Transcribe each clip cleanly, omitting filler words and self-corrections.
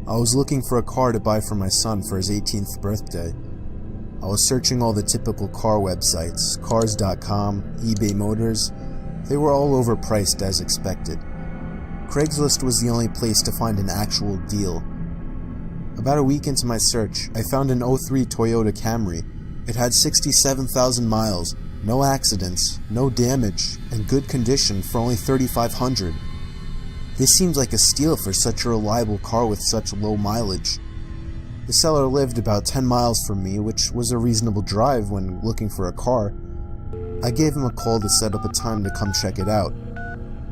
I was looking for a car to buy for my son for his 18th birthday. I was searching all the typical car websites, cars.com, eBay Motors. They were all overpriced as expected. Craigslist was the only place to find an actual deal. About a week into my search, I found an '03 Toyota Camry. It had 67,000 miles, no accidents, no damage, and good condition for only $3,500. This seems like a steal for such a reliable car with such low mileage. The seller lived about 10 miles from me, which was a reasonable drive when looking for a car. I gave him a call to set up a time to come check it out.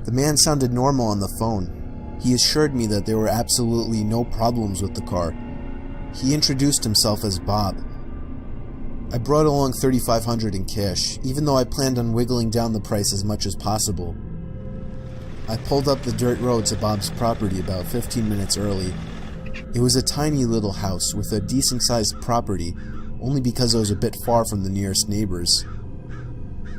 The man sounded normal on the phone. He assured me that there were absolutely no problems with the car. He introduced himself as Bob. I brought along $3,500 in cash, even though I planned on wiggling down the price as much as possible. I pulled up the dirt road to Bob's property about 15 minutes early. It was a tiny little house with a decent-sized property, only because I was a bit far from the nearest neighbors.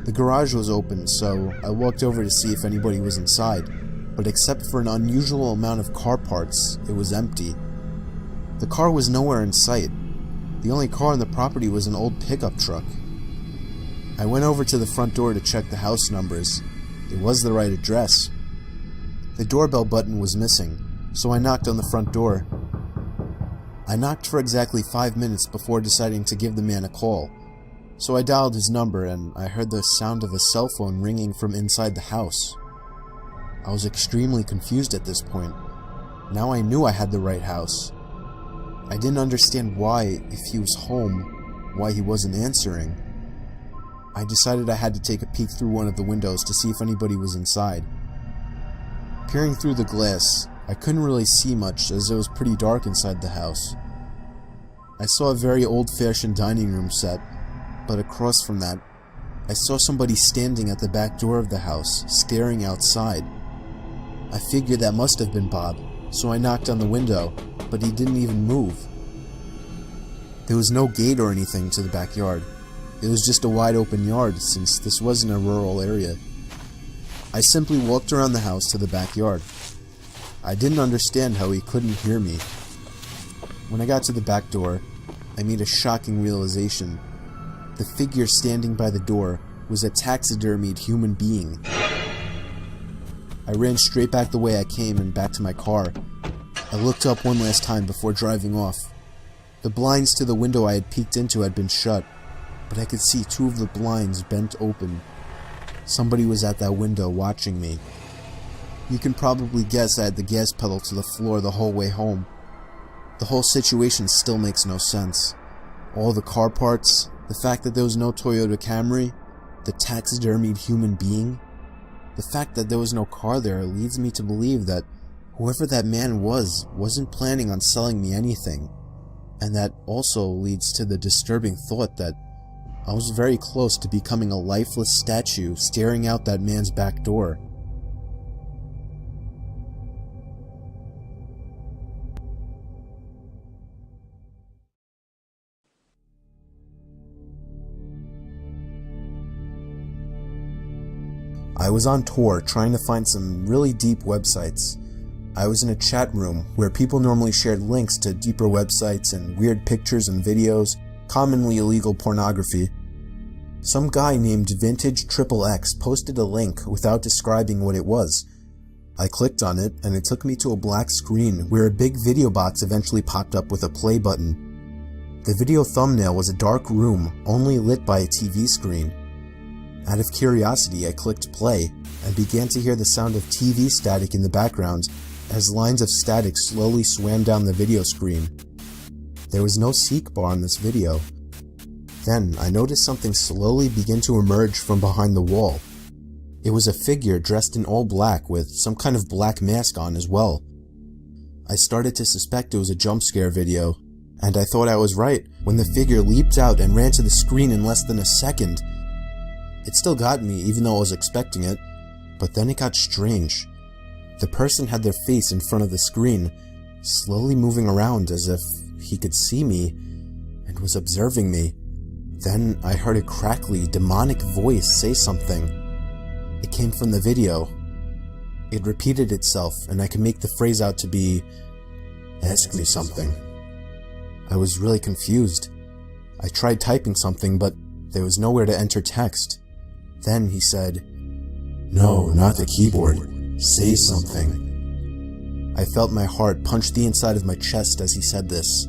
The garage was open, so I walked over to see if anybody was inside, but except for an unusual amount of car parts, it was empty. The car was nowhere in sight. The only car on the property was an old pickup truck. I went over to the front door to check the house numbers. It was the right address. The doorbell button was missing, so I knocked on the front door. I knocked for exactly 5 minutes before deciding to give the man a call. So I dialed his number and I heard the sound of a cell phone ringing from inside the house. I was extremely confused at this point. Now I knew I had the right house. I didn't understand why, if he was home, why he wasn't answering. I decided I had to take a peek through one of the windows to see if anybody was inside. Peering through the glass, I couldn't really see much as it was pretty dark inside the house. I saw a very old-fashioned dining room set, but across from that, I saw somebody standing at the back door of the house, staring outside. I figured that must have been Bob, so I knocked on the window, but he didn't even move. There was no gate or anything to the backyard. It was just a wide open yard since this wasn't a rural area. I simply walked around the house to the backyard. I didn't understand how he couldn't hear me. When I got to the back door, I made a shocking realization. The figure standing by the door was a taxidermied human being. I ran straight back the way I came and back to my car. I looked up one last time before driving off. The blinds to the window I had peeked into had been shut, but I could see two of the blinds bent open. Somebody was at that window watching me. You can probably guess I had the gas pedal to the floor the whole way home. The whole situation still makes no sense. All the car parts, the fact that there was no Toyota Camry, the taxidermied human being. The fact that there was no car there leads me to believe that whoever that man wasn't planning on selling me anything. And that also leads to the disturbing thought that I was very close to becoming a lifeless statue staring out that man's back door. I was on tour trying to find some really deep websites. I was in a chat room where people normally shared links to deeper websites and weird pictures and videos, commonly illegal pornography. Some guy named Vintage XXX posted a link without describing what it was. I clicked on it and it took me to a black screen where a big video box eventually popped up with a play button. The video thumbnail was a dark room only lit by a TV screen. Out of curiosity, I clicked play and began to hear the sound of TV static in the background as lines of static slowly swam down the video screen. There was no seek bar on this video. Then I noticed something slowly begin to emerge from behind the wall. It was a figure dressed in all black with some kind of black mask on as well. I started to suspect it was a jump scare video, and I thought I was right when the figure leaped out and ran to the screen in less than a second. It still got me even though I was expecting it, but then it got strange. The person had their face in front of the screen, slowly moving around as if he could see me and was observing me. Then I heard a crackly, demonic voice say something. It came from the video. It repeated itself, and I could make the phrase out to be, Ask me something. I was really confused. I tried typing something, but there was nowhere to enter text. Then he said, No, not the keyboard. Say something. I felt my heart punch the inside of my chest as he said this.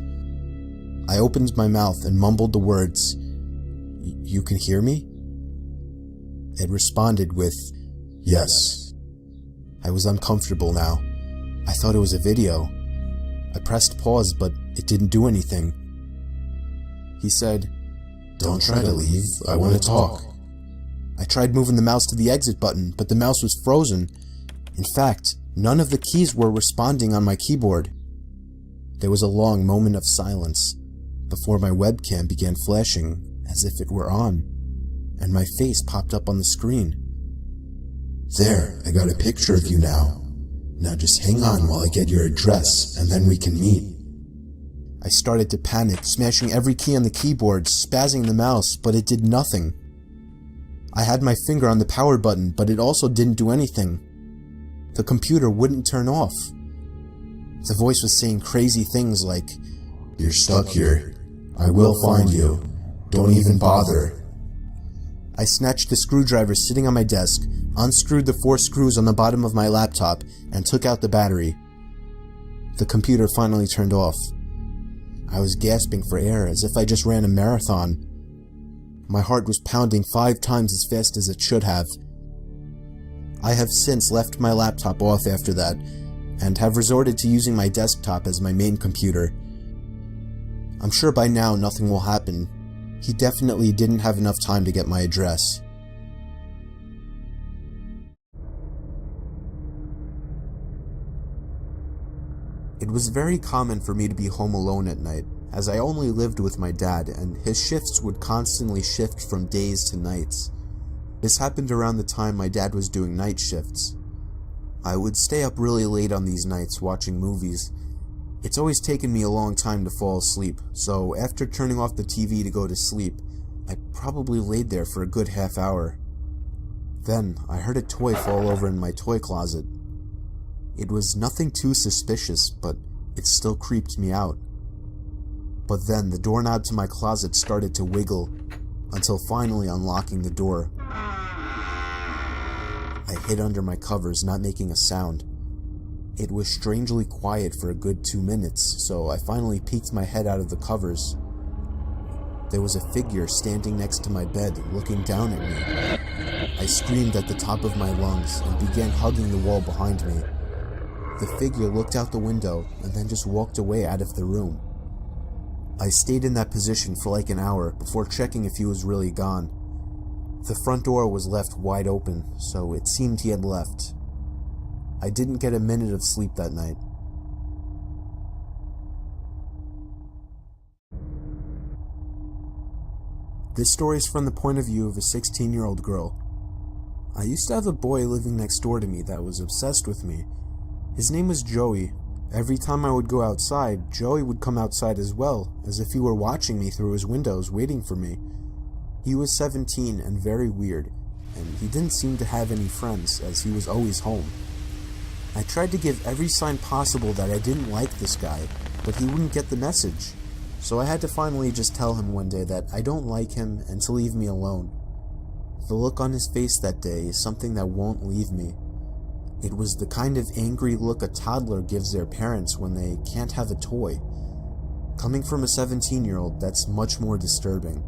I opened my mouth and mumbled the words, You can hear me? It responded with, Yes. I was uncomfortable now. I thought it was a video. I pressed pause, but it didn't do anything. He said, Don't try to leave, I want to talk. I tried moving the mouse to the exit button, but the mouse was frozen. In fact, none of the keys were responding on my keyboard. There was a long moment of silence before my webcam began flashing as if it were on, and my face popped up on the screen. There, I got a picture of you now. Now just hang on while I get your address, and then we can meet. I started to panic, smashing every key on the keyboard, spazzing the mouse, but it did nothing. I had my finger on the power button, but it also didn't do anything. The computer wouldn't turn off. The voice was saying crazy things like, You're stuck here. I will find you. Don't even bother. I snatched the screwdriver sitting on my desk, unscrewed the 4 screws on the bottom of my laptop, and took out the battery. The computer finally turned off. I was gasping for air as if I just ran a marathon. My heart was pounding 5 times as fast as it should have. I have since left my laptop off after that, and have resorted to using my desktop as my main computer. I'm sure by now nothing will happen. He definitely didn't have enough time to get my address. It was very common for me to be home alone at night, as I only lived with my dad, and his shifts would constantly shift from days to nights. This happened around the time my dad was doing night shifts. I would stay up really late on these nights watching movies. It's always taken me a long time to fall asleep, so after turning off the TV to go to sleep, I probably laid there for a good half hour. Then, I heard a toy fall over in my toy closet. It was nothing too suspicious, but it still creeped me out. But then the doorknob to my closet started to wiggle, until finally unlocking the door. I hid under my covers, not making a sound. It was strangely quiet for a good 2 minutes, so I finally peeked my head out of the covers. There was a figure standing next to my bed, looking down at me. I screamed at the top of my lungs and began hugging the wall behind me. The figure looked out the window and then just walked away out of the room. I stayed in that position for like an hour before checking if he was really gone. The front door was left wide open, so it seemed he had left. I didn't get a minute of sleep that night. This story is from the point of view of a 16-year-old girl. I used to have a boy living next door to me that was obsessed with me. His name was Joey. Every time I would go outside, Joey would come outside as well, as if he were watching me through his windows, waiting for me. He was 17 and very weird, and he didn't seem to have any friends, as he was always home. I tried to give every sign possible that I didn't like this guy, but he wouldn't get the message. So I had to finally just tell him one day that I don't like him and to leave me alone. The look on his face that day is something that won't leave me. It was the kind of angry look a toddler gives their parents when they can't have a toy. Coming from a 17-year-old, that's much more disturbing.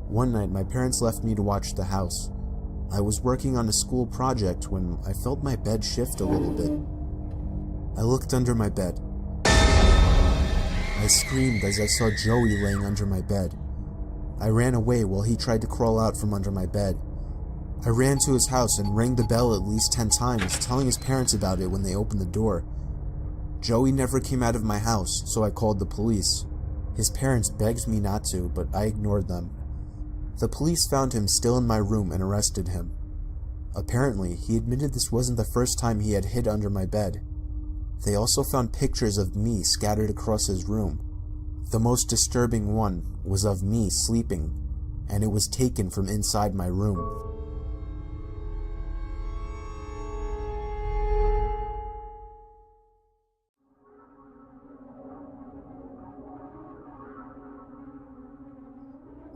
One night, my parents left me to watch the house. I was working on a school project when I felt my bed shift a little bit. I looked under my bed. I screamed as I saw Joey laying under my bed. I ran away while he tried to crawl out from under my bed. I ran to his house and rang the bell at least 10 times, telling his parents about it when they opened the door. Joey never came out of my house, so I called the police. His parents begged me not to, but I ignored them. The police found him still in my room and arrested him. Apparently, he admitted this wasn't the first time he had hid under my bed. They also found pictures of me scattered across his room. The most disturbing one was of me sleeping, and it was taken from inside my room.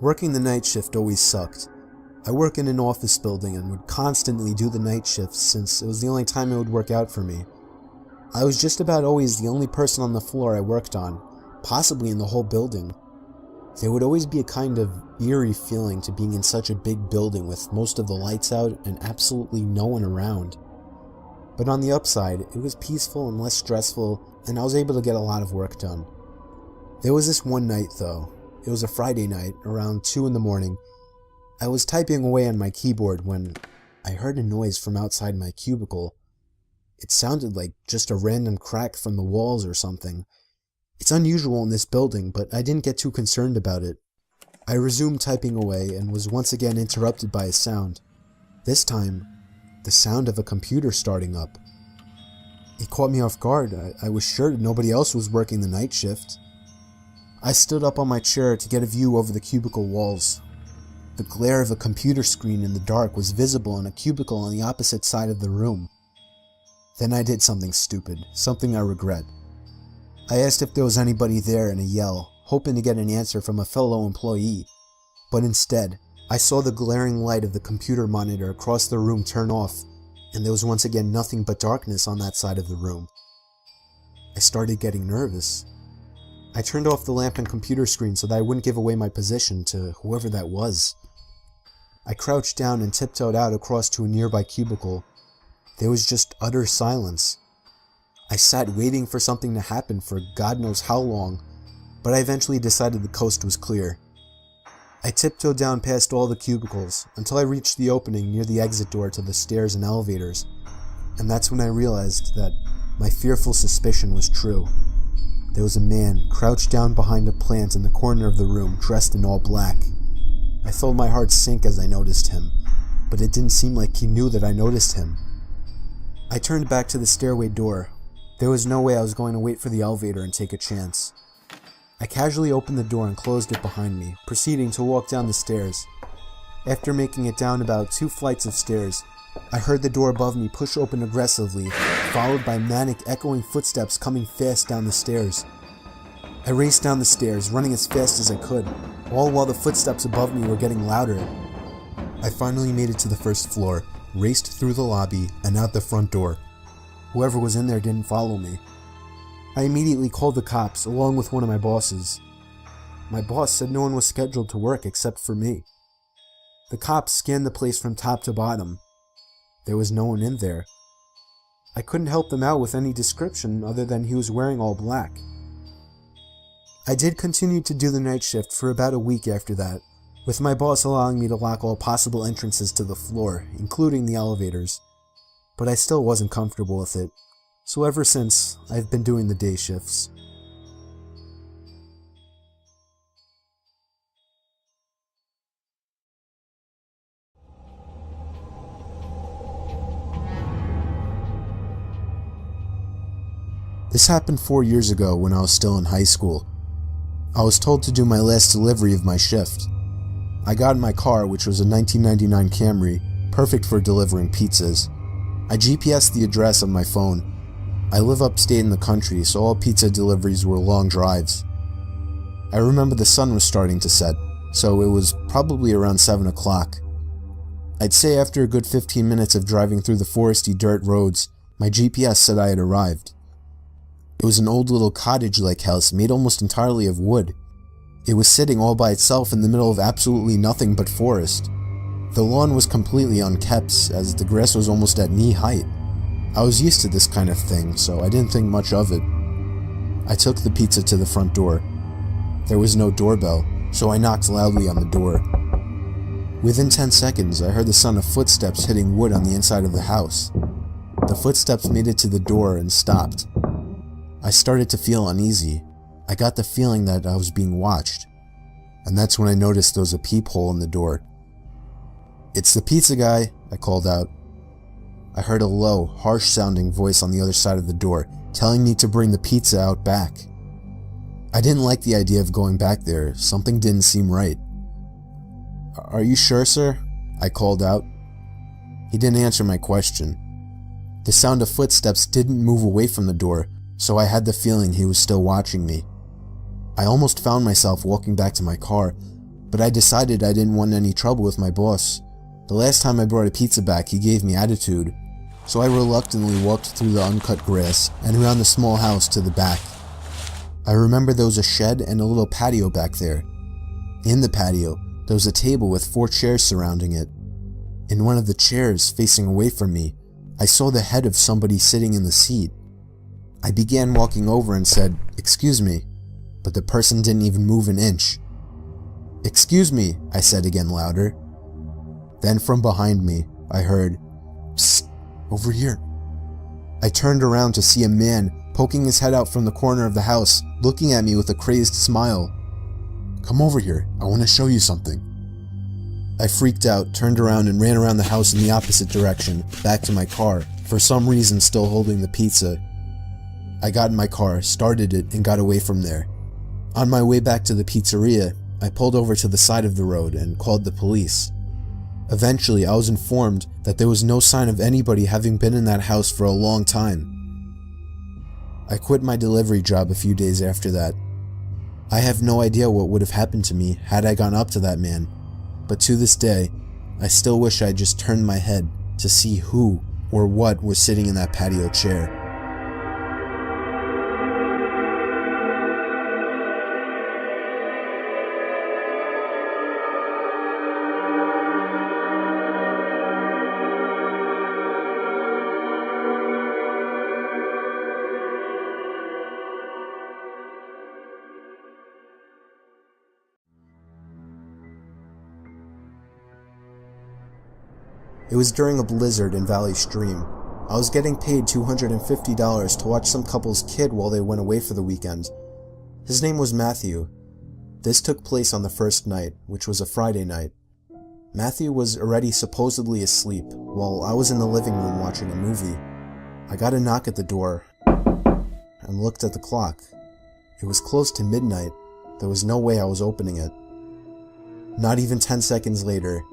Working the night shift always sucked. I work in an office building and would constantly do the night shifts since it was the only time it would work out for me. I was just about always the only person on the floor I worked on, possibly in the whole building. There would always be a kind of eerie feeling to being in such a big building with most of the lights out and absolutely no one around. But on the upside, it was peaceful and less stressful, and I was able to get a lot of work done. There was this one night though. It was a Friday night, around 2 in the morning. I was typing away on my keyboard when I heard a noise from outside my cubicle. It sounded like just a random crack from the walls or something. It's unusual in this building, but I didn't get too concerned about it. I resumed typing away and was once again interrupted by a sound. This time, the sound of a computer starting up. It caught me off guard. I was sure nobody else was working the night shift. I stood up on my chair to get a view over the cubicle walls. The glare of a computer screen in the dark was visible in a cubicle on the opposite side of the room. Then I did something stupid, something I regret. I asked if there was anybody there in a yell, hoping to get an answer from a fellow employee. But instead, I saw the glaring light of the computer monitor across the room turn off, and there was once again nothing but darkness on that side of the room. I started getting nervous. I turned off the lamp and computer screen so that I wouldn't give away my position to whoever that was. I crouched down and tiptoed out across to a nearby cubicle. There was just utter silence. I sat waiting for something to happen for God knows how long, but I eventually decided the coast was clear. I tiptoed down past all the cubicles until I reached the opening near the exit door to the stairs and elevators, and that's when I realized that my fearful suspicion was true. There was a man crouched down behind a plant in the corner of the room, dressed in all black. I felt my heart sink as I noticed him, but it didn't seem like he knew that I noticed him. I turned back to the stairway door. There was no way I was going to wait for the elevator and take a chance. I casually opened the door and closed it behind me, proceeding to walk down the stairs. After making it down about 2 flights of stairs, I heard the door above me push open aggressively, followed by manic echoing footsteps coming fast down the stairs. I raced down the stairs, running as fast as I could, all while the footsteps above me were getting louder. I finally made it to the first floor, raced through the lobby, and out the front door. Whoever was in there didn't follow me. I immediately called the cops, along with one of my bosses. My boss said no one was scheduled to work except for me. The cops scanned the place from top to bottom. There was no one in there. I couldn't help them out with any description other than he was wearing all black. I did continue to do the night shift for about a week after that, with my boss allowing me to lock all possible entrances to the floor, including the elevators. But I still wasn't comfortable with it, so ever since, I've been doing the day shifts. This happened 4 years ago when I was still in high school. I was told to do my last delivery of my shift. I got in my car, which was a 1999 Camry, perfect for delivering pizzas. I GPSed the address on my phone. I live upstate in the country, so all pizza deliveries were long drives. I remember the sun was starting to set, so it was probably around 7 o'clock. I'd say after a good 15 minutes of driving through the foresty dirt roads, my GPS said I had arrived. It was an old little cottage-like house made almost entirely of wood. It was sitting all by itself in the middle of absolutely nothing but forest. The lawn was completely unkept, as the grass was almost at knee height. I was used to this kind of thing, so I didn't think much of it. I took the pizza to the front door. There was no doorbell, so I knocked loudly on the door. Within 10 seconds, I heard the sound of footsteps hitting wood on the inside of the house. The footsteps made it to the door and stopped. I started to feel uneasy. I got the feeling that I was being watched. And that's when I noticed there was a peephole in the door. "It's the pizza guy," I called out. I heard a low, harsh-sounding voice on the other side of the door, telling me to bring the pizza out back. I didn't like the idea of going back there. Something didn't seem right. "Are you sure, sir?" I called out. He didn't answer my question. The sound of footsteps didn't move away from the door, so I had the feeling he was still watching me. I almost found myself walking back to my car, but I decided I didn't want any trouble with my boss. The last time I brought a pizza back, he gave me attitude, so I reluctantly walked through the uncut grass and around the small house to the back. I remember there was a shed and a little patio back there. In the patio, there was a table with 4 chairs surrounding it. In one of the chairs, facing away from me, I saw the head of somebody sitting in the seat. I began walking over and said, "Excuse me," but the person didn't even move an inch. "Excuse me," I said again louder. Then from behind me, I heard, "Psst, over here." I turned around to see a man poking his head out from the corner of the house, looking at me with a crazed smile. "Come over here, I want to show you something." I freaked out, turned around and ran around the house in the opposite direction, back to my car, for some reason still holding the pizza. I got in my car, started it, and got away from there. On my way back to the pizzeria, I pulled over to the side of the road and called the police. Eventually, I was informed that there was no sign of anybody having been in that house for a long time. I quit my delivery job a few days after that. I have no idea what would have happened to me had I gone up to that man, but to this day, I still wish I had just turned my head to see who or what was sitting in that patio chair. It was during a blizzard in Valley Stream. I was getting paid $250 to watch some couple's kid while they went away for the weekend. His name was Matthew. This took place on the first night, which was a Friday night. Matthew was already supposedly asleep, while I was in the living room watching a movie. I got a knock at the door, and looked at the clock. It was close to midnight. There was no way I was opening it. Not even 10 seconds later,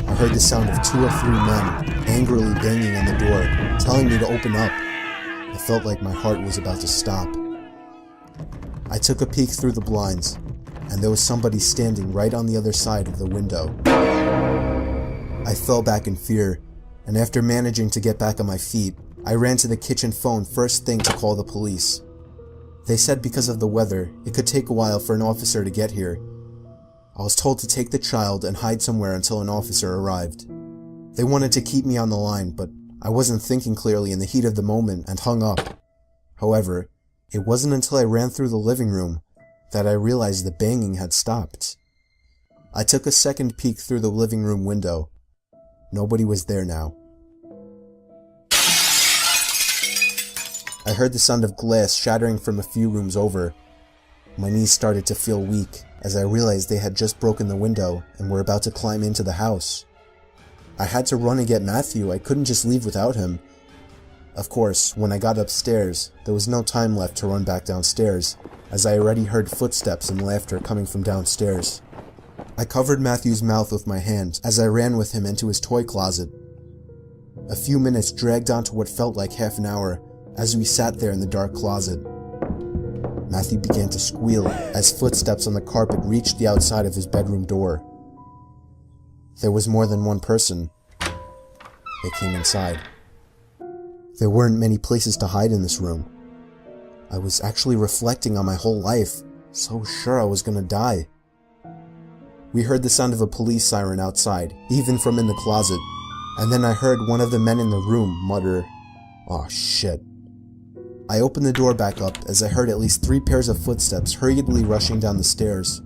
I heard the sound of 2 or 3 men angrily banging on the door, telling me to open up. I felt like my heart was about to stop. I took a peek through the blinds, and there was somebody standing right on the other side of the window. I fell back in fear, and after managing to get back on my feet, I ran to the kitchen phone first thing to call the police. They said because of the weather, it could take a while for an officer to get here. I was told to take the child and hide somewhere until an officer arrived. They wanted to keep me on the line, but I wasn't thinking clearly in the heat of the moment and hung up. However, it wasn't until I ran through the living room that I realized the banging had stopped. I took a second peek through the living room window. Nobody was there now. I heard the sound of glass shattering from a few rooms over. My knees started to feel weak as I realized they had just broken the window and were about to climb into the house. I had to run and get Matthew. I couldn't just leave without him. Of course, when I got upstairs, there was no time left to run back downstairs, as I already heard footsteps and laughter coming from downstairs. I covered Matthew's mouth with my hand as I ran with him into his toy closet. A few minutes dragged on to what felt like half an hour as we sat there in the dark closet. Matthew began to squeal as footsteps on the carpet reached the outside of his bedroom door. There was more than one person. They came inside. There weren't many places to hide in this room. I was actually reflecting on my whole life, so sure I was gonna die. We heard the sound of a police siren outside, even from in the closet, and then I heard one of the men in the room mutter, "Aw, shit." I opened the door back up as I heard at least 3 pairs of footsteps hurriedly rushing down the stairs.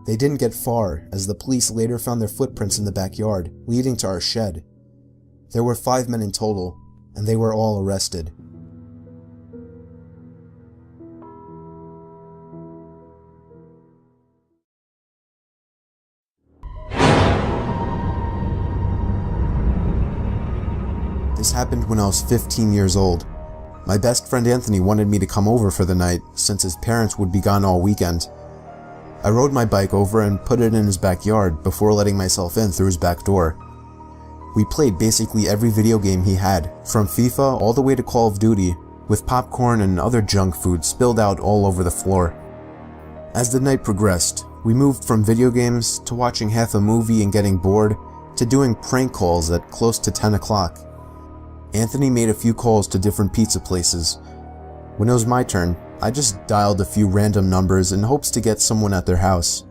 They didn't get far, as the police later found their footprints in the backyard, leading to our shed. There were 5 men in total, and they were all arrested. This happened when I was 15 years old. My best friend Anthony wanted me to come over for the night, since his parents would be gone all weekend. I rode my bike over and put it in his backyard before letting myself in through his back door. We played basically every video game he had, from FIFA all the way to Call of Duty, with popcorn and other junk food spilled out all over the floor. As the night progressed, we moved from video games to watching half a movie and getting bored to doing prank calls at close to 10 o'clock. Anthony made a few calls to different pizza places. When it was my turn, I just dialed a few random numbers in hopes to get someone at their house.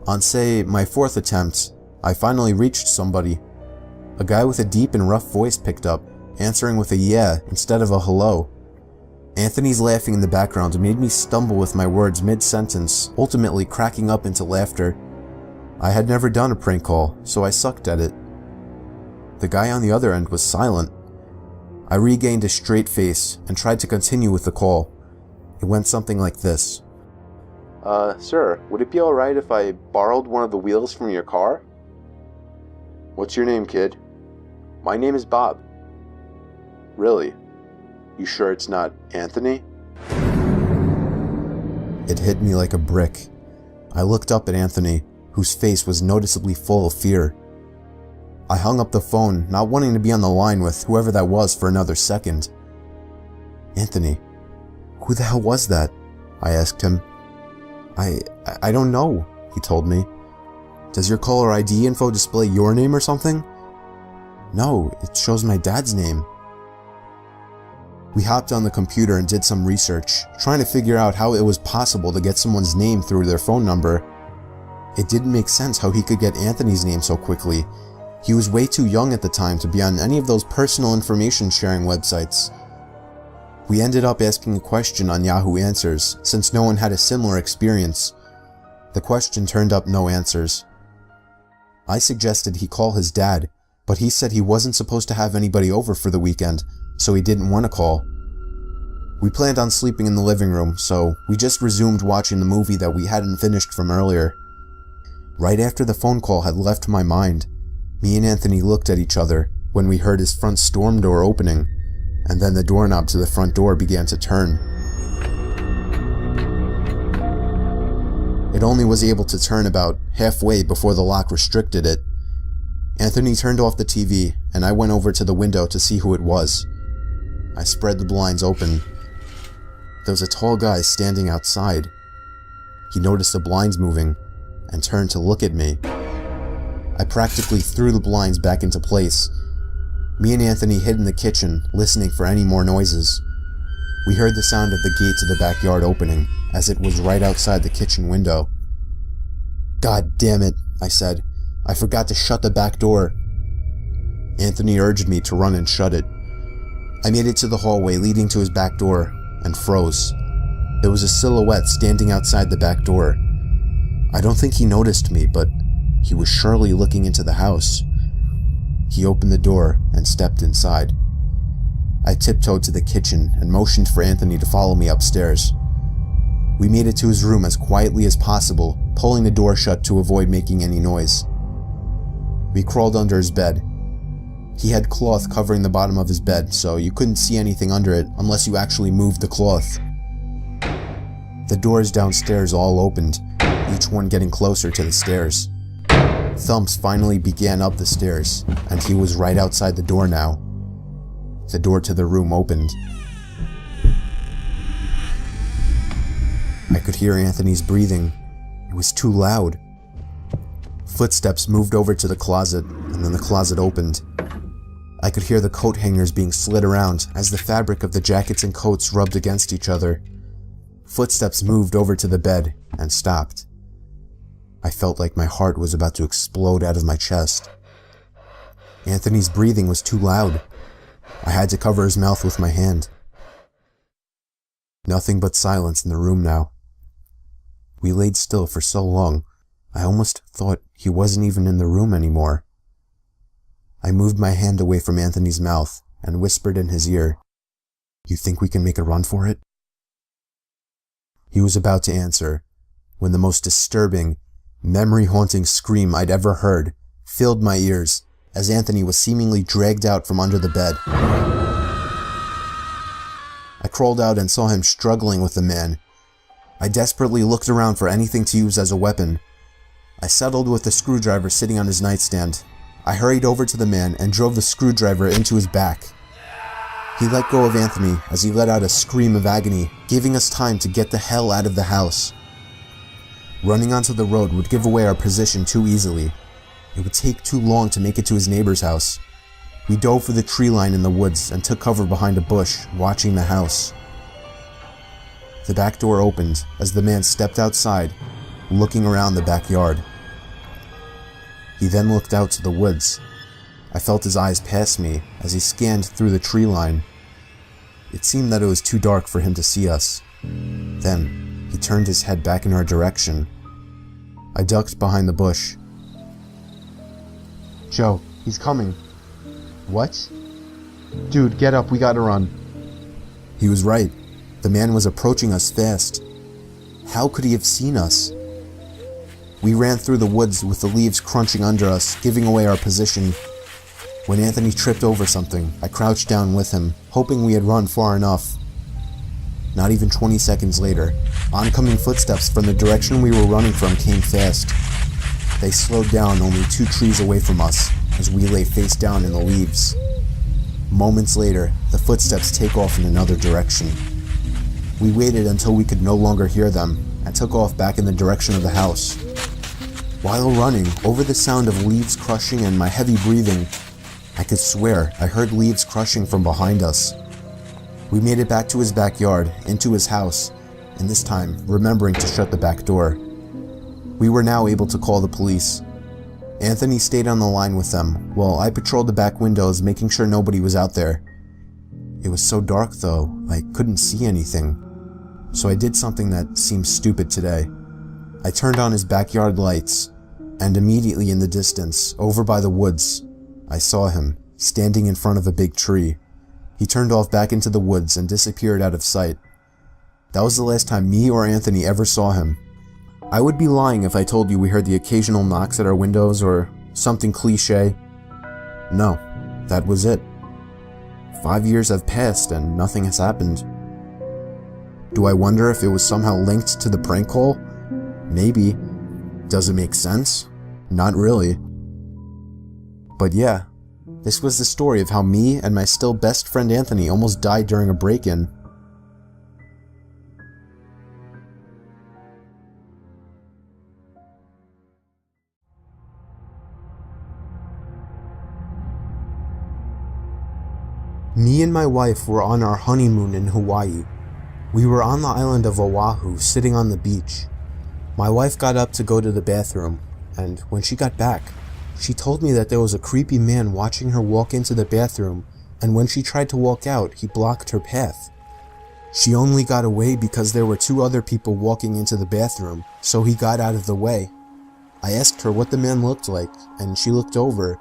On, say, my fourth attempt, I finally reached somebody. A guy with a deep and rough voice picked up, answering with a yeah instead of a hello. Anthony's laughing in the background made me stumble with my words mid-sentence, ultimately cracking up into laughter. I had never done a prank call, so I sucked at it. The guy on the other end was silent. I regained a straight face and tried to continue with the call. It went something like this. Sir, would it be alright if I borrowed one of the wheels from your car? What's your name, kid? My name is Bob. Really? You sure it's not Anthony? It hit me like a brick. I looked up at Anthony, whose face was noticeably full of fear. I hung up the phone, not wanting to be on the line with whoever that was for another second. Anthony, who the hell was that? I asked him. I don't know, he told me. Does your caller ID info display your name or something? No, it shows my dad's name. We hopped on the computer and did some research, trying to figure out how it was possible to get someone's name through their phone number. It didn't make sense how he could get Anthony's name so quickly. He was way too young at the time to be on any of those personal information sharing websites. We ended up asking a question on Yahoo Answers, since no one had a similar experience. The question turned up no answers. I suggested he call his dad, but he said he wasn't supposed to have anybody over for the weekend, so he didn't want to call. We planned on sleeping in the living room, so we just resumed watching the movie that we hadn't finished from earlier. Right after the phone call had left my mind, me and Anthony looked at each other when we heard his front storm door opening, and then the doorknob to the front door began to turn. It only was able to turn about halfway before the lock restricted it. Anthony turned off the TV, and I went over to the window to see who it was. I spread the blinds open. There was a tall guy standing outside. He noticed the blinds moving, and turned to look at me. I practically threw the blinds back into place. Me and Anthony hid in the kitchen, listening for any more noises. We heard the sound of the gate to the backyard opening, as it was right outside the kitchen window. God damn it, I said. I forgot to shut the back door. Anthony urged me to run and shut it. I made it to the hallway leading to his back door, and froze. There was a silhouette standing outside the back door. I don't think he noticed me, but he was surely looking into the house. He opened the door and stepped inside. I tiptoed to the kitchen and motioned for Anthony to follow me upstairs. We made it to his room as quietly as possible, pulling the door shut to avoid making any noise. We crawled under his bed. He had cloth covering the bottom of his bed, so you couldn't see anything under it unless you actually moved the cloth. The doors downstairs all opened, each one getting closer to the stairs. Thumps finally began up the stairs, and he was right outside the door now. The door to the room opened. I could hear Anthony's breathing. It was too loud. Footsteps moved over to the closet, and then the closet opened. I could hear the coat hangers being slid around as the fabric of the jackets and coats rubbed against each other. Footsteps moved over to the bed and stopped. I felt like my heart was about to explode out of my chest. Anthony's breathing was too loud. I had to cover his mouth with my hand. Nothing but silence in the room now. We laid still for so long, I almost thought he wasn't even in the room anymore. I moved my hand away from Anthony's mouth and whispered in his ear, "You think we can make a run for it?" He was about to answer when the most disturbing, memory-haunting scream I'd ever heard filled my ears as Anthony was seemingly dragged out from under the bed. I crawled out and saw him struggling with the man. I desperately looked around for anything to use as a weapon. I settled with the screwdriver sitting on his nightstand. I hurried over to the man and drove the screwdriver into his back. He let go of Anthony as he let out a scream of agony, giving us time to get the hell out of the house. Running onto the road would give away our position too easily. It would take too long to make it to his neighbor's house. We dove for the tree line in the woods and took cover behind a bush, watching the house. The back door opened as the man stepped outside, looking around the backyard. He then looked out to the woods. I felt his eyes pass me as he scanned through the tree line. It seemed that it was too dark for him to see us. Then, he turned his head back in our direction. I ducked behind the bush. "Joe, he's coming." "What?" "Dude, get up, we gotta run." He was right. The man was approaching us fast. How could he have seen us? We ran through the woods with the leaves crunching under us, giving away our position. When Anthony tripped over something, I crouched down with him, hoping we had run far enough. Not even 20 seconds later, oncoming footsteps from the direction we were running from came fast. They slowed down only 2 trees away from us as we lay face down in the leaves. Moments later, the footsteps take off in another direction. We waited until we could no longer hear them and took off back in the direction of the house. While running, over the sound of leaves crushing and my heavy breathing, I could swear I heard leaves crushing from behind us. We made it back to his backyard, into his house, and this time remembering to shut the back door. We were now able to call the police. Anthony stayed on the line with them, while I patrolled the back windows making sure nobody was out there. It was so dark though, I couldn't see anything. So I did something that seems stupid today. I turned on his backyard lights, and immediately in the distance, over by the woods, I saw him, standing in front of a big tree. He turned off back into the woods and disappeared out of sight. That was the last time me or Anthony ever saw him. I would be lying if I told you we heard the occasional knocks at our windows or something cliche. No, that was it. 5 years have passed and nothing has happened. Do I wonder if it was somehow linked to the prank call? Maybe. Does it make sense? Not really. But yeah, this was the story of how me and my still best friend Anthony almost died during a break-in. Me and my wife were on our honeymoon in Hawaii. We were on the island of Oahu, sitting on the beach. My wife got up to go to the bathroom, and when she got back, she told me that there was a creepy man watching her walk into the bathroom, and when she tried to walk out, he blocked her path. She only got away because there were 2 other people walking into the bathroom, so he got out of the way. I asked her what the man looked like, and she looked over,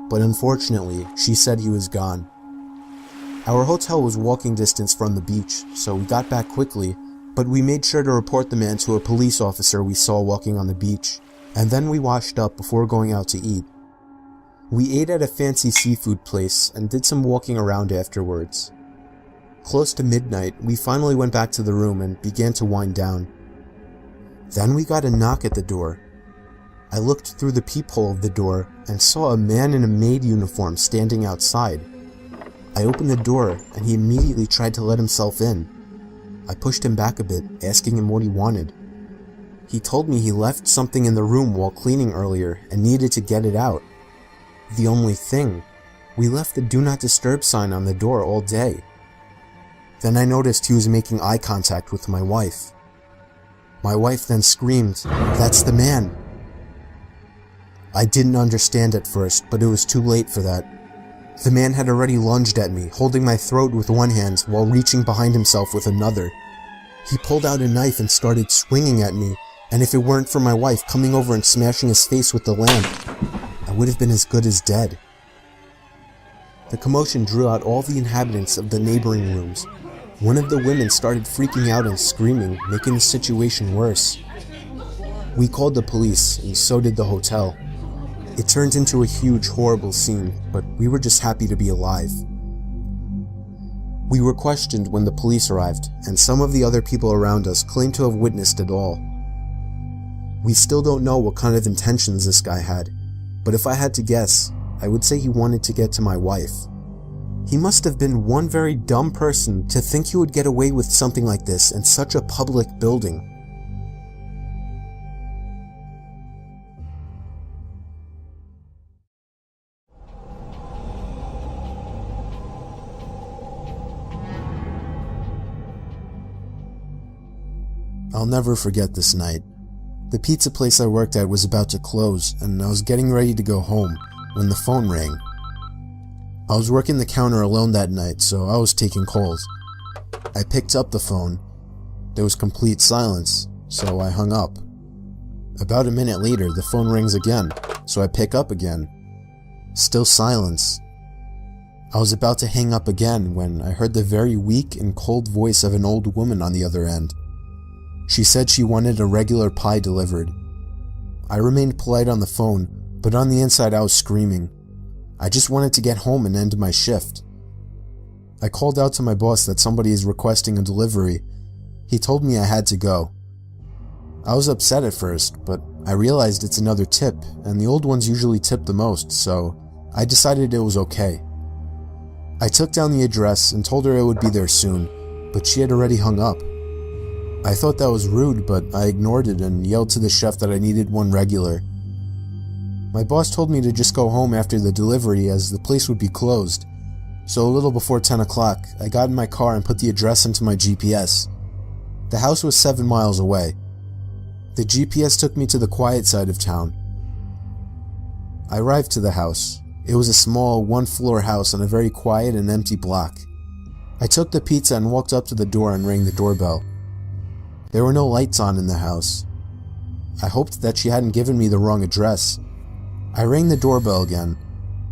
but unfortunately, she said he was gone. Our hotel was walking distance from the beach, so we got back quickly, but we made sure to report the man to a police officer we saw walking on the beach, and then we washed up before going out to eat. We ate at a fancy seafood place and did some walking around afterwards. Close to midnight, we finally went back to the room and began to wind down. Then we got a knock at the door. I looked through the peephole of the door and saw a man in a maid uniform standing outside. I opened the door and he immediately tried to let himself in. I pushed him back a bit, asking him what he wanted. He told me he left something in the room while cleaning earlier and needed to get it out. The only thing, we left the do not disturb sign on the door all day. Then I noticed he was making eye contact with my wife. My wife then screamed, "That's the man!" I didn't understand at first, but it was too late for that. The man had already lunged at me, holding my throat with one hand while reaching behind himself with another. He pulled out a knife and started swinging at me, and if it weren't for my wife coming over and smashing his face with the lamp, I would have been as good as dead. The commotion drew out all the inhabitants of the neighboring rooms. One of the women started freaking out and screaming, making the situation worse. We called the police, and so did the hotel. It turned into a huge, horrible scene, but we were just happy to be alive. We were questioned when the police arrived, and some of the other people around us claimed to have witnessed it all. We still don't know what kind of intentions this guy had, but if I had to guess, I would say he wanted to get to my wife. He must have been one very dumb person to think he would get away with something like this in such a public building. I'll never forget this night. The pizza place I worked at was about to close, and I was getting ready to go home when the phone rang. I was working the counter alone that night, so I was taking calls. I picked up the phone. There was complete silence, so I hung up. About a minute later, the phone rings again, so I pick up again. Still silence. I was about to hang up again when I heard the very weak and cold voice of an old woman on the other end. She said she wanted a regular pie delivered. I remained polite on the phone, but on the inside I was screaming. I just wanted to get home and end my shift. I called out to my boss that somebody is requesting a delivery. He told me I had to go. I was upset at first, but I realized it's another tip, and the old ones usually tip the most, so I decided it was okay. I took down the address and told her it would be there soon, but she had already hung up. I thought that was rude, but I ignored it and yelled to the chef that I needed one regular. My boss told me to just go home after the delivery as the place would be closed, so a little before 10 o'clock, I got in my car and put the address into my GPS. The house was 7 miles away. The GPS took me to the quiet side of town. I arrived to the house. It was a small, one-floor house on a very quiet and empty block. I took the pizza and walked up to the door and rang the doorbell. There were no lights on in the house. I hoped that she hadn't given me the wrong address. I rang the doorbell again.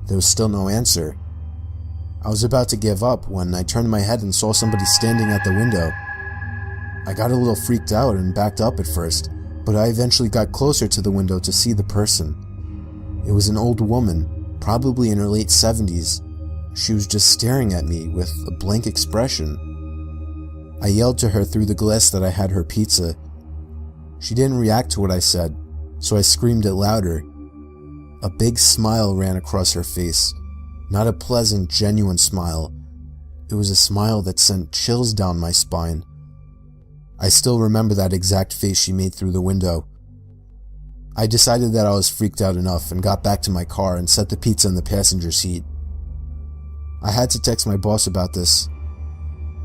There was still no answer. I was about to give up when I turned my head and saw somebody standing at the window. I got a little freaked out and backed up at first, but I eventually got closer to the window to see the person. It was an old woman, probably in her late 70s. She was just staring at me with a blank expression. I yelled to her through the glass that I had her pizza. She didn't react to what I said, so I screamed it louder. A big smile ran across her face. Not a pleasant, genuine smile. It was a smile that sent chills down my spine. I still remember that exact face she made through the window. I decided that I was freaked out enough and got back to my car and set the pizza in the passenger seat. I had to text my boss about this.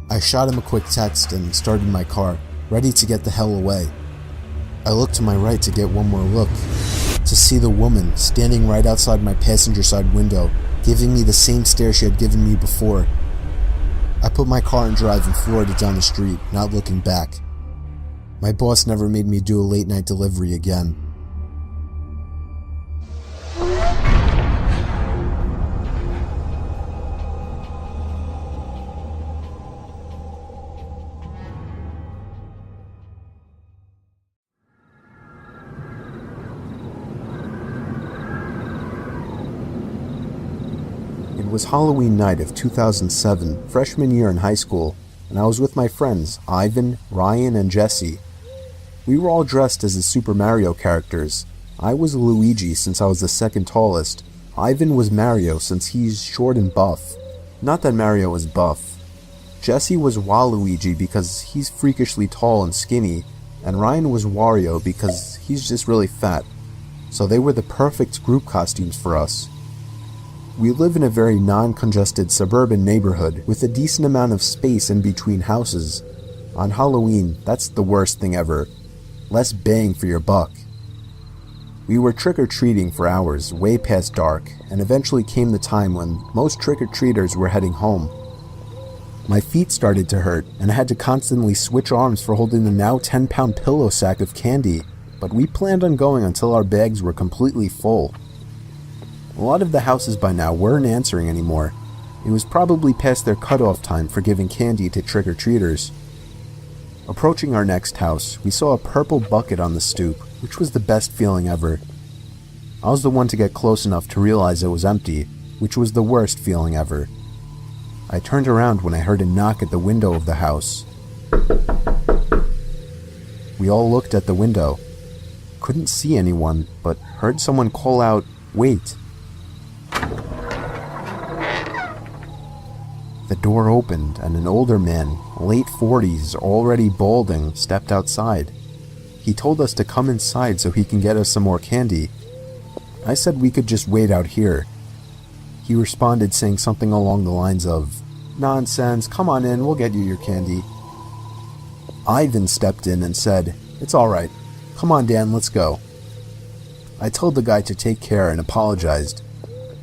I shot him a quick text and started my car, ready to get the hell away. I looked to my right to get one more look, to see the woman standing right outside my passenger side window, giving me the same stare she had given me before. I put my car in drive and floored it down the street, not looking back. My boss never made me do a late night delivery again. It was Halloween night of 2007, freshman year in high school, and I was with my friends, Ivan, Ryan, and Jesse. We were all dressed as the Super Mario characters. I was Luigi since I was the second tallest. Ivan was Mario since he's short and buff. Not that Mario was buff. Jesse was Waluigi because he's freakishly tall and skinny, and Ryan was Wario because he's just really fat. So they were the perfect group costumes for us. We live in a very non-congested suburban neighborhood with a decent amount of space in between houses. On Halloween, that's the worst thing ever. Less bang for your buck. We were trick-or-treating for hours, way past dark, and eventually came the time when most trick-or-treaters were heading home. My feet started to hurt, and I had to constantly switch arms for holding the now 10-pound pillow sack of candy, but we planned on going until our bags were completely full. A lot of the houses by now weren't answering anymore. It was probably past their cutoff time for giving candy to trick-or-treaters. Approaching our next house, we saw a purple bucket on the stoop, which was the best feeling ever. I was the one to get close enough to realize it was empty, which was the worst feeling ever. I turned around when I heard a knock at the window of the house. We all looked at the window. Couldn't see anyone, but heard someone call out, "Wait." The door opened and an older man, late 40s, already balding, stepped outside. He told us to come inside so he can get us some more candy. I said we could just wait out here. He responded saying something along the lines of, "Nonsense, come on in, we'll get you your candy." Ivan stepped in and said, "It's alright. Come on, Dan, let's go." I told the guy to take care and apologized.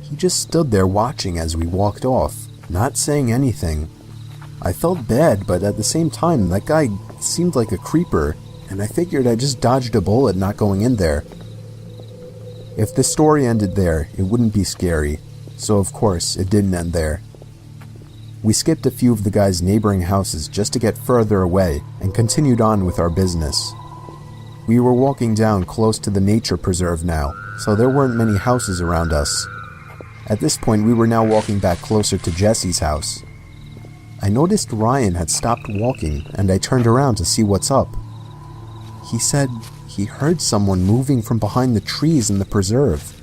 He just stood there watching as we walked off, not saying anything. I felt bad, but at the same time, that guy seemed like a creeper, and I figured I just dodged a bullet not going in there. If the story ended there, it wouldn't be scary, so of course, it didn't end there. We skipped a few of the guy's neighboring houses just to get further away and continued on with our business. We were walking down close to the nature preserve now, so there weren't many houses around us. At this point, we were now walking back closer to Jesse's house. I noticed Ryan had stopped walking, and I turned around to see what's up. He said he heard someone moving from behind the trees in the preserve.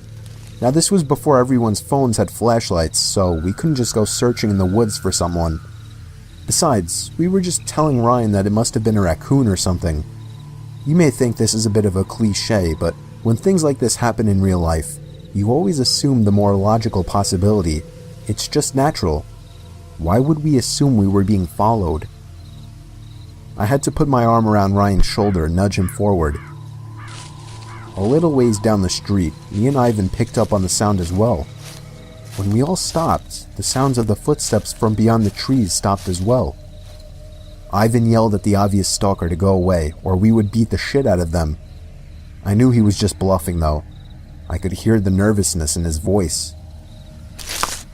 Now this was before everyone's phones had flashlights, so we couldn't just go searching in the woods for someone. Besides, we were just telling Ryan that it must have been a raccoon or something. You may think this is a bit of a cliche, but when things like this happen in real life, you always assume the more logical possibility. It's just natural. Why would we assume we were being followed? I had to put my arm around Ryan's shoulder and nudge him forward. A little ways down the street, me and Ivan picked up on the sound as well. When we all stopped, the sounds of the footsteps from beyond the trees stopped as well. Ivan yelled at the obvious stalker to go away, or we would beat the shit out of them. I knew he was just bluffing though. I could hear the nervousness in his voice.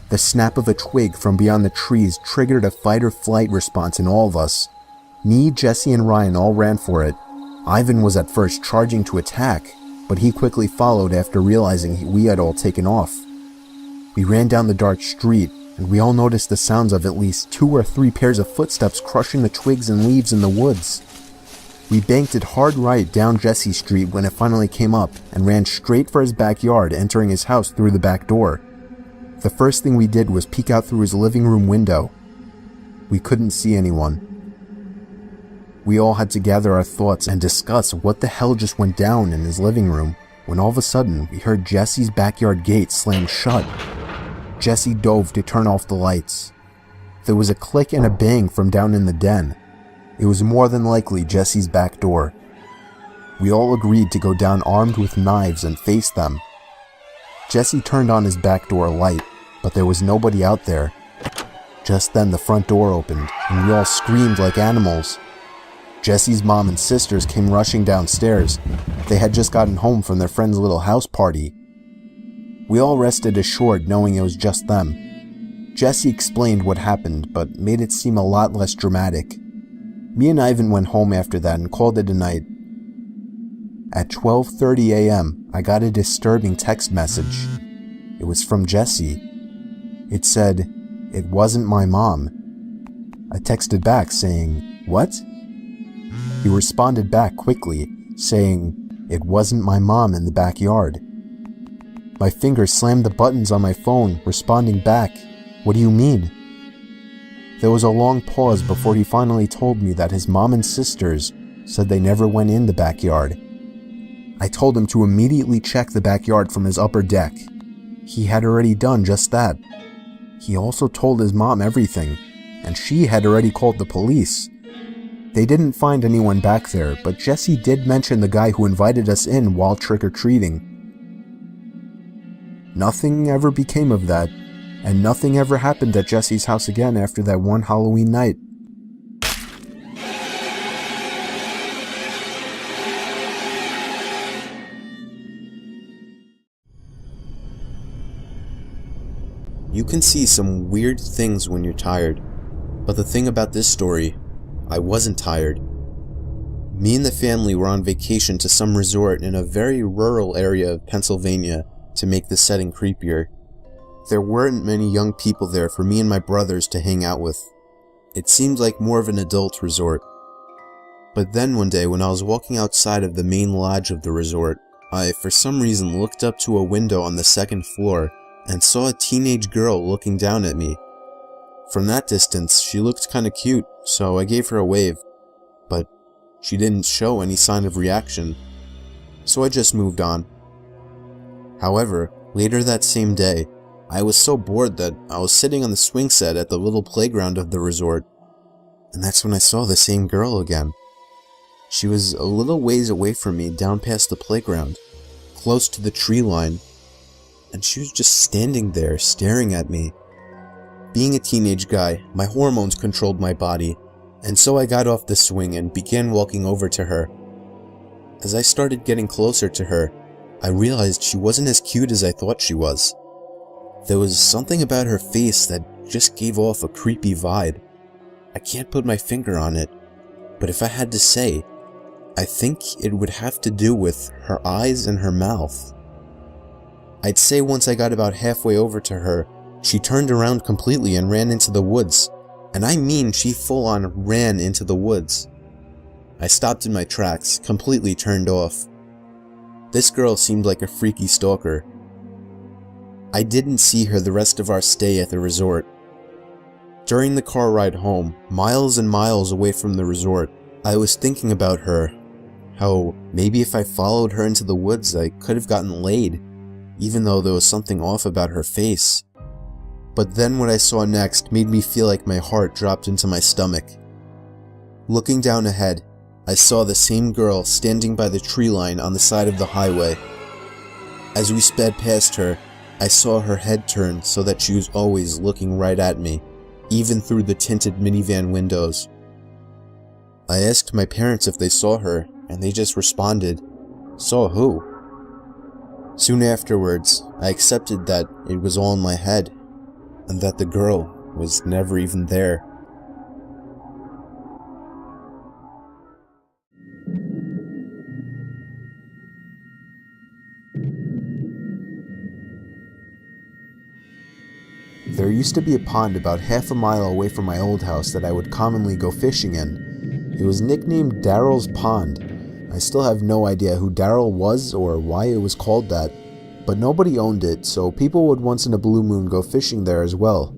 The snap of a twig from beyond the trees triggered a fight-or-flight response in all of us. Me, Jesse, and Ryan all ran for it. Ivan was at first charging to attack, but he quickly followed after realizing we had all taken off. We ran down the dark street, and we all noticed the sounds of at least 2 or 3 pairs of footsteps crushing the twigs and leaves in the woods. We banked it hard right down Jesse Street when it finally came up, and ran straight for his backyard, entering his house through the back door. The first thing we did was peek out through his living room window. We couldn't see anyone. We all had to gather our thoughts and discuss what the hell just went down in his living room, when all of a sudden we heard Jesse's backyard gate slam shut. Jesse dove to turn off the lights. There was a click and a bang from down in the den. It was more than likely Jesse's back door. We all agreed to go down armed with knives and face them. Jesse turned on his back door light, but there was nobody out there. Just then the front door opened, and we all screamed like animals. Jesse's mom and sisters came rushing downstairs. They had just gotten home from their friend's little house party. We all rested assured knowing it was just them. Jesse explained what happened, but made it seem a lot less dramatic. Me and Ivan went home after that and called it a night. At 12:30 a.m., I got a disturbing text message. It was from Jesse. It said, "It wasn't my mom." I texted back saying, "What?" He responded back quickly, saying, "It wasn't my mom in the backyard." My fingers slammed the buttons on my phone, responding back, "What do you mean?" There was a long pause before he finally told me that his mom and sisters said they never went in the backyard. I told him to immediately check the backyard from his upper deck. He had already done just that. He also told his mom everything, and she had already called the police. They didn't find anyone back there, but Jesse did mention the guy who invited us in while trick-or-treating. Nothing ever became of that, and nothing ever happened at Jesse's house again after that one Halloween night. You can see some weird things when you're tired, but the thing about this story, I wasn't tired. Me and the family were on vacation to some resort in a very rural area of Pennsylvania to make the setting creepier. There weren't many young people there for me and my brothers to hang out with. It seemed like more of an adult resort. But then one day when I was walking outside of the main lodge of the resort, I for some reason looked up to a window on the second floor and saw a teenage girl looking down at me. From that distance, she looked kinda cute, so I gave her a wave, but she didn't show any sign of reaction, so I just moved on. However, later that same day, I was so bored that I was sitting on the swing set at the little playground of the resort, and that's when I saw the same girl again. She was a little ways away from me down past the playground, close to the tree line, and she was just standing there staring at me. Being a teenage guy, my hormones controlled my body, and so I got off the swing and began walking over to her. As I started getting closer to her, I realized she wasn't as cute as I thought she was. There was something about her face that just gave off a creepy vibe. I can't put my finger on it, but if I had to say, I think it would have to do with her eyes and her mouth. I'd say once I got about halfway over to her, she turned around completely and ran into the woods. And I mean she full on ran into the woods. I stopped in my tracks, completely turned off. This girl seemed like a freaky stalker. I didn't see her the rest of our stay at the resort. During the car ride home, miles and miles away from the resort, I was thinking about her. How maybe if I followed her into the woods, I could have gotten laid, even though there was something off about her face. But then what I saw next made me feel like my heart dropped into my stomach. Looking down ahead, I saw the same girl standing by the tree line on the side of the highway. As we sped past her, I saw her head turn so that she was always looking right at me, even through the tinted minivan windows. I asked my parents if they saw her, and they just responded, "Saw who?" Soon afterwards, I accepted that it was all in my head, and that the girl was never even there. There used to be a pond about half a mile away from my old house that I would commonly go fishing in. It was nicknamed Daryl's Pond. I still have no idea who Daryl was or why it was called that, but nobody owned it, so people would once in a blue moon go fishing there as well.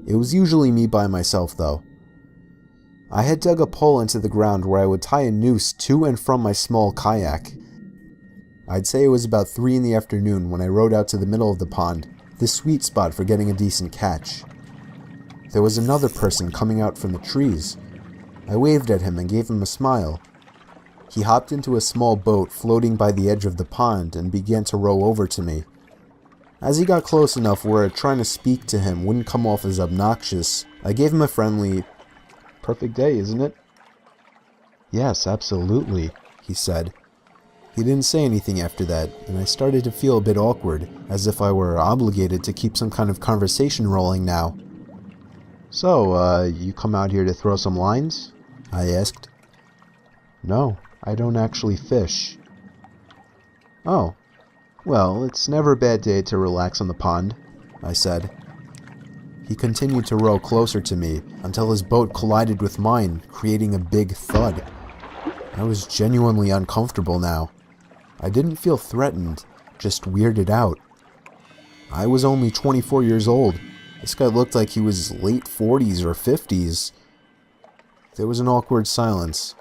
It was usually me by myself though. I had dug a pole into the ground where I would tie a noose to and from my small kayak. I'd say it was about 3 in the afternoon when I rode out to the middle of the pond, the sweet spot for getting a decent catch. There was another person coming out from the trees. I waved at him and gave him a smile. He hopped into a small boat floating by the edge of the pond and began to row over to me. As he got close enough where trying to speak to him wouldn't come off as obnoxious, I gave him a friendly, "Perfect day, isn't it?" "Yes, absolutely," he said. He didn't say anything after that, and I started to feel a bit awkward, as if I were obligated to keep some kind of conversation rolling now. "So, you come out here to throw some lines?" I asked. "No, I don't actually fish." "Oh, well, it's never a bad day to relax on the pond," I said. He continued to row closer to me until his boat collided with mine, creating a big thud. I was genuinely uncomfortable now. I didn't feel threatened, just weirded out. I was only 24 years old. This guy looked like he was late 40s or 50s. There was an awkward silence.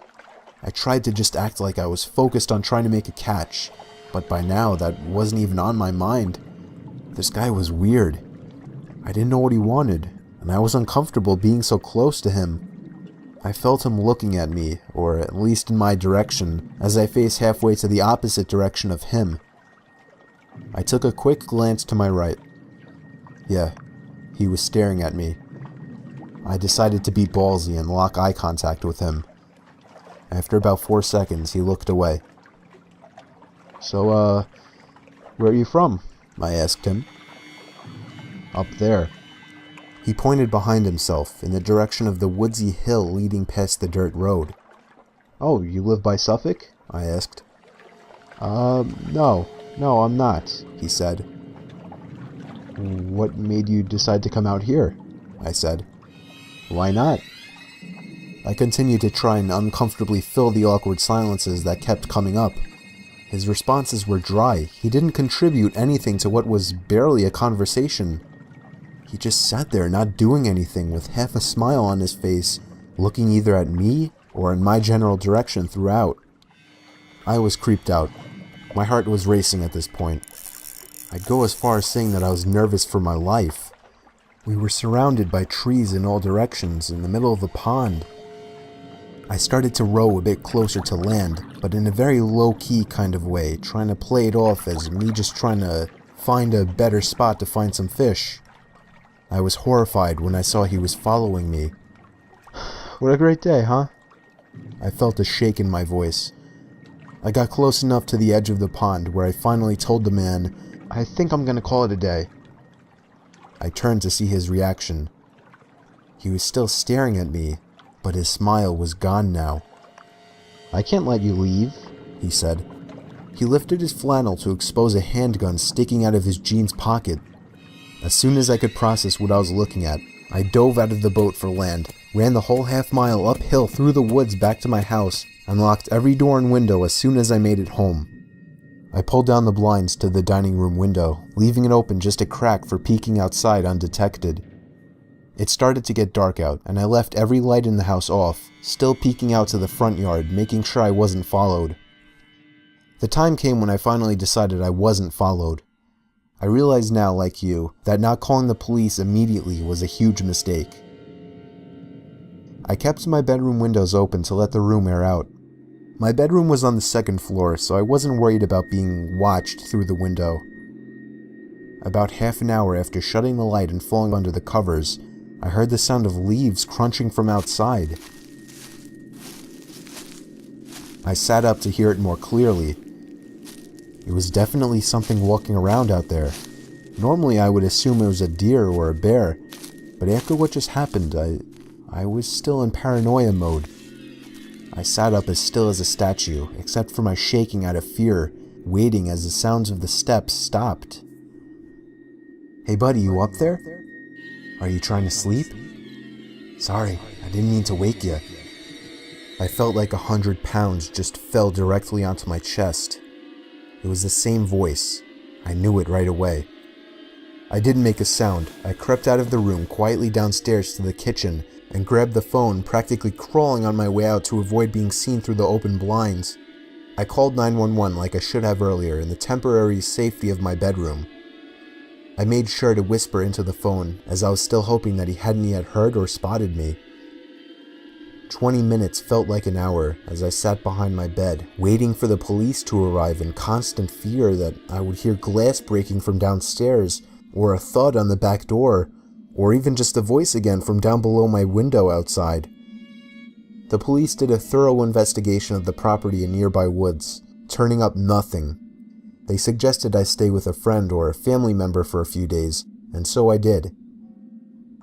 I tried to just act like I was focused on trying to make a catch, but by now that wasn't even on my mind. This guy was weird. I didn't know what he wanted, and I was uncomfortable being so close to him. I felt him looking at me, or at least in my direction, as I faced halfway to the opposite direction of him. I took a quick glance to my right. Yeah, he was staring at me. I decided to be ballsy and lock eye contact with him. After about 4 seconds, he looked away. "So, where are you from?" I asked him. "Up there." He pointed behind himself, in the direction of the woodsy hill leading past the dirt road. "Oh, you live by Suffolk?" I asked. No, I'm not," he said. "What made you decide to come out here?" I said. "Why not?" I continued to try and uncomfortably fill the awkward silences that kept coming up. His responses were dry. He didn't contribute anything to what was barely a conversation. He just sat there not doing anything with half a smile on his face, looking either at me or in my general direction throughout. I was creeped out. My heart was racing at this point. I'd go as far as saying that I was nervous for my life. We were surrounded by trees in all directions in the middle of a pond. I started to row a bit closer to land, but in a very low-key kind of way, trying to play it off as me just trying to find a better spot to find some fish. I was horrified when I saw he was following me. What a great day, huh? I felt a shake in my voice. I got close enough to the edge of the pond where I finally told the man, "I think I'm gonna call it a day." I turned to see his reaction. He was still staring at me, but his smile was gone now. "I can't let you leave," he said. He lifted his flannel to expose a handgun sticking out of his jeans pocket. As soon as I could process what I was looking at, I dove out of the boat for land, ran the whole half-mile uphill through the woods back to my house, and locked every door and window as soon as I made it home. I pulled down the blinds to the dining room window, leaving it open just a crack for peeking outside undetected. It started to get dark out, and I left every light in the house off, still peeking out to the front yard, making sure I wasn't followed. The time came when I finally decided I wasn't followed. I realize now, like you, that not calling the police immediately was a huge mistake. I kept my bedroom windows open to let the room air out. My bedroom was on the second floor, so I wasn't worried about being watched through the window. About half an hour after shutting the light and falling under the covers, I heard the sound of leaves crunching from outside. I sat up to hear it more clearly. It was definitely something walking around out there. Normally I would assume it was a deer or a bear, but after what just happened, I was still in paranoia mode. I sat up as still as a statue, except for my shaking out of fear, waiting as the sounds of the steps stopped. "Hey buddy, you up there? Are you trying to sleep? Sorry, I didn't mean to wake you." I felt like 100 pounds just fell directly onto my chest. It was the same voice. I knew it right away. I didn't make a sound. I crept out of the room quietly downstairs to the kitchen and grabbed the phone, practically crawling on my way out to avoid being seen through the open blinds. I called 911 like I should have earlier in the temporary safety of my bedroom. I made sure to whisper into the phone, as I was still hoping that he hadn't yet heard or spotted me. 20 minutes felt like an hour as I sat behind my bed, waiting for the police to arrive in constant fear that I would hear glass breaking from downstairs, or a thud on the back door, or even just a voice again from down below my window outside. The police did a thorough investigation of the property in nearby woods, turning up nothing. They suggested I stay with a friend or a family member for a few days, and so I did.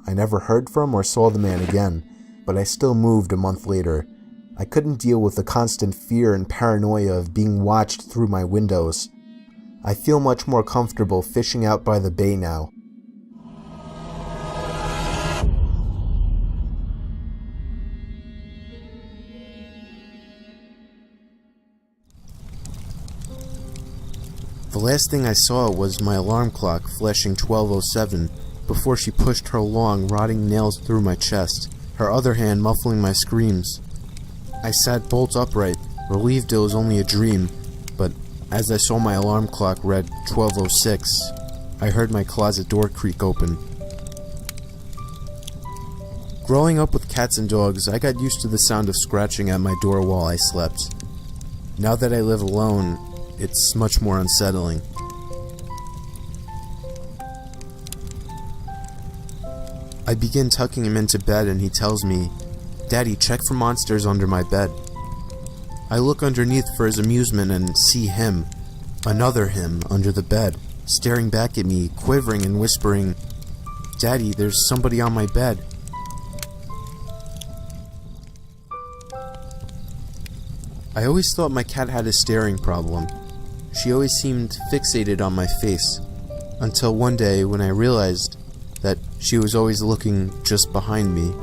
I never heard from or saw the man again, but I still moved a month later. I couldn't deal with the constant fear and paranoia of being watched through my windows. I feel much more comfortable fishing out by the bay now. The last thing I saw was my alarm clock flashing 12:07 before she pushed her long, rotting nails through my chest, her other hand muffling my screams. I sat bolt upright, relieved it was only a dream, but as I saw my alarm clock read 12:06, I heard my closet door creak open. Growing up with cats and dogs, I got used to the sound of scratching at my door while I slept. Now that I live alone, it's much more unsettling. I begin tucking him into bed and he tells me, "Daddy, check for monsters under my bed." I look underneath for his amusement and see him, another him, under the bed, staring back at me, quivering and whispering, "Daddy, there's somebody on my bed." I always thought my cat had a staring problem. She always seemed fixated on my face, until one day when I realized that she was always looking just behind me.